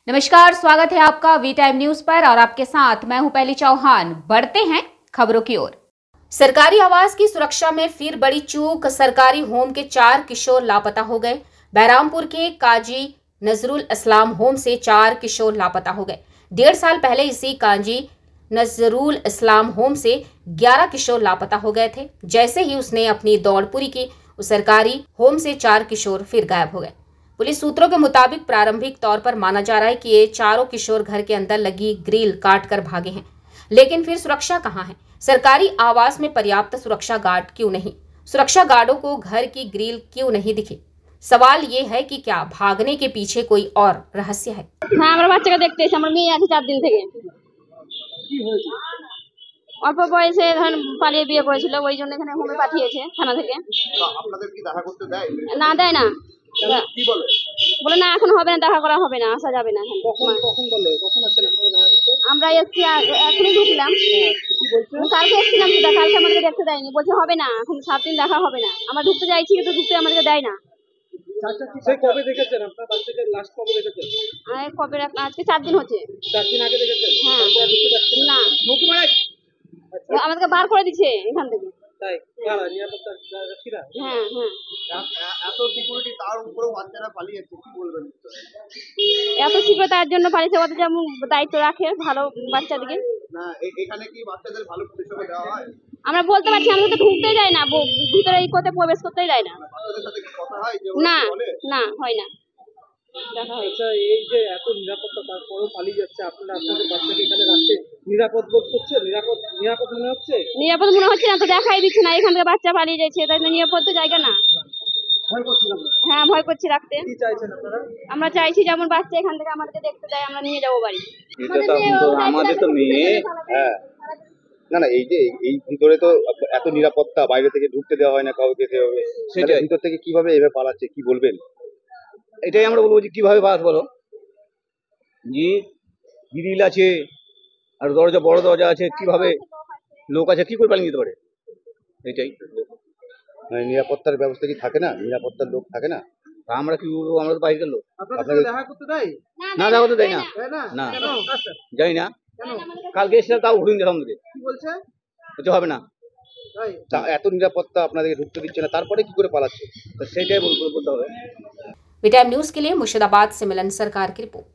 नमस्कार, स्वागत है आपका वी टाइम न्यूज पर और आपके साथ मैं हूं पहली चौहान। बढ़ते हैं खबरों की ओर। सरकारी आवास की सुरक्षा में फिर बड़ी चूक। सरकारी होम के 4 किशोर लापता हो गए। बहरामपुर के काजी नजरुल इस्लाम होम से 4 किशोर लापता हो गए। 1.5 साल पहले इसी काजी नजरुल इस्लाम होम से 11 किशोर लापता हो गए थे। जैसे ही उसने अपनी दौड़ पूरी की, उस सरकारी होम से 4 किशोर फिर गायब हो गए। पुलिस सूत्रों के मुताबिक प्रारंभिक तौर पर माना जा रहा है कि ये चारों किशोर घर के अंदर लगी ग्रिल काट कर भागे हैं। लेकिन फिर सुरक्षा कहाँ है? सरकारी आवास में पर्याप्त सुरक्षा गार्ड क्यों नहीं? सुरक्षा गार्डों को घर की ग्रिल क्यों नहीं दिखे? सवाल ये है कि क्या भागने के पीछे कोई और रहस्य है? हाँ, আমরা বাচ্চাকে দেখতে এসে আমার মেয়ে আছে 4 দিন থেকে। অল্প বয়সে ধরেন পালিয়ে বিয়ে করেছিল, ওই জন্য এখানে হোমে পাঠিয়েছে থানা থেকে। আপনাদের কি দেখা করতে দেয়? না দেয় না, কি বলে? বলে না এখন হবে না, দেখা করা হবে না, আসা যাবে না। কখন বলে? কখন আসেন আপনারা? আমরা এসছি এখনই ঢুকলাম। কি বলছেন? কালকে এসছিলাম, তো কালকে আমাদেরকে দেখতে দেয়নি, বলছে হবে না, এখন 7 দিন দেখা হবে না। আমরা ঢুকতে চাইছি কিন্তু ঢুকতে আমাদেরকে দেয় না। সে কবে দেখেছেন আপনার বাচ্চাকে? লাস্ট কবে দেখেছেন? কবে? আজকে 4 দিন হচ্ছে। 4 দিন আগে দেখেছেন? হ্যাঁ। তারপর ঢুকতে পারছেন না, আচ্ছা, আমাদেরকে বার করে দিচ্ছে এখান থেকে। তাই কারা নিরাপত্তা রক্ষীরা? হ্যাঁ হ্যাঁ। এত সিকিউরিটি, তার উপরেও বাচ্চারা পালিয়েছে, কি বলবেন? এত শীঘ্র তার জন্য পালিয়েছে, ওদের যেমন দায়িত্ব রাখে ভালো বাচ্চাদেরকে। না, এখানে কি বাচ্চাদের ভালো পরিষেবা দেওয়া হয়? আমরা বলতে পারছি, আমরা তো ঢুকতেই যাই না, ভিতরে এই করতে প্রবেশ করতেই যাই না। বাচ্চাদের সাথে কি কথা হয় যে না বলে? না, হয় না, দেখা হয়। আচ্ছা, এই যে এত নিরাপত্তা তারপরেও পালিয়ে যাচ্ছে, আপনারা আপনাদের বাচ্চাকে এখানে রাখতে নিরাপদ বোধ করছে? নিরাপদ মনে হচ্ছে? নিরাপদ মনে হচ্ছে না তো, দেখাই দিচ্ছে না এখান থেকে বাচ্চা পালিয়ে যাচ্ছে, তাই না? নিরাপদ তো জায়গা না। ভয় করছিলাম। হ্যাঁ, ভয় করছি রাখতে। কি চাইছেন আপনারা? আমরা চাইছি যেমন বাচ্চা এখান থেকে আমাদেরকে দেখতে দেয়, আমরা নিয়ে যাবো বাড়ি। আমাদের তো মেয়ে। হ্যাঁ, না এই যে এই ভিতরে তো এত নিরাপত্তা, বাইরে থেকে ঢুকতে দেওয়া হয় না কাউকে সেভাবে। সেটা ভিতর থেকে কিভাবে এভাবে পালাচ্ছে, কি বলবেন? এটাই আমরা বলবো যে কিভাবে বাস বলো, যে গ্রিল আছে আর দরজা, বড় দরজা আছে, কিভাবে লোক আছে, কি করে পালিয়ে যেতে পারে? এটাই মানে নিরাপত্তার ব্যবস্থা কি থাকে না? নিরাপত্তার লোক থাকে না? আমরা কি বলবো, আমরা তো বাইরের লোক। আপনাদের সাথে দেখা করতে দেয়? না, দেখা করতে দেয় না। দেয় না? না, কেন? যাই না। কেন? কালকে এসেছিলাম, তাও ঘুরিয়ে দিলাম আমাদের, কি বলছে? কিছু হবে না। তাই? এত নিরাপত্তা আপনাদেরকে ঢুকতে দিচ্ছে না, তারপরে কি করে পালাচ্ছে? তো সেটাই বলতে হবে। वी टाइम न्यूज के लिए मुर्शिदाबाद से मिलन सरकार की रिपोर्ट।